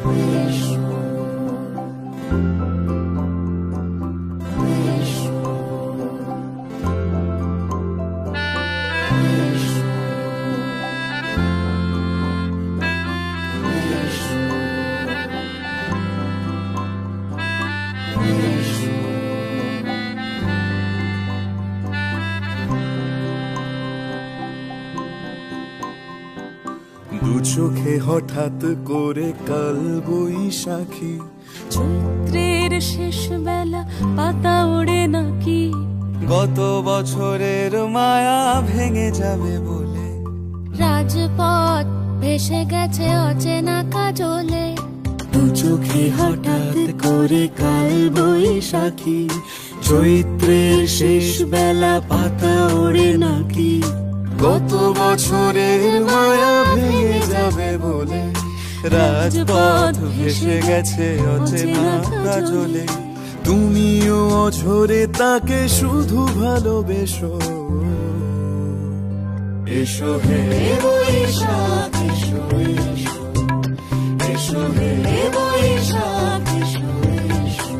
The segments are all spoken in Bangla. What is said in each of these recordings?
দু চোখে হঠাৎ করে কাল বৈশাখী, চৈত্রের শেষ বেলা পাতা ওড়ে নাকি, গত বছরের মায়া ভেঙে যাবে বলে, রাজপথ ভেসে গেছে অচেনা কাজলে। দু চোখে হঠাৎ করে কাল বৈশাখী, চৈত্রের শেষ বেলা পাতা ওড়ে নাকি, গত বছরের মায়া ভেঙে যাবে বলে, রাজপথ ভেসে গেছে অচেনা কাজলে। তুমিও অঝরে তাকে শুধু ভালোবেসো, এসো হে বৈশাখ এসো এসো, এসো হে বৈশাখ এসো এসো।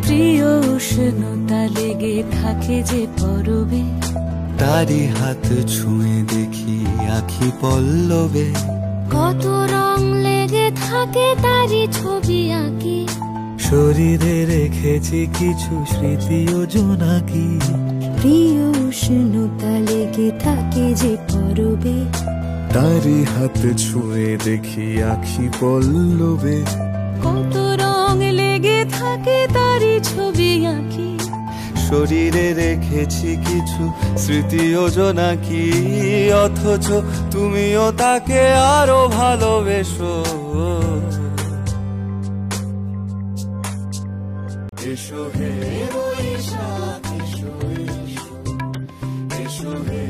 প্রিয় উষ্ণতা লেগে থাকে যে পরবে, তারি হাত ছুঁয়ে দেখি আখি পল্লবে, কত রং লেগে থাকে তারি ছবি আঁকি, শরীরে রেখেছি কিছু স্মৃতি ও জোনাকি। প্রিয় উষ্ণতা লেগে থাকে যে পরবে, তারি হাত ছুঁয়ে দেখি আখি পল্লবে, কত রং লেগে থাকে তারি ছবি আঁকি, শরীরে রেখেছি কিছু স্মৃতি ও জোনাকি। অথচ তুমিও তাকে আরো ভালোবেসো, এসো হে বৈশাখ এসো এসো, এসো হে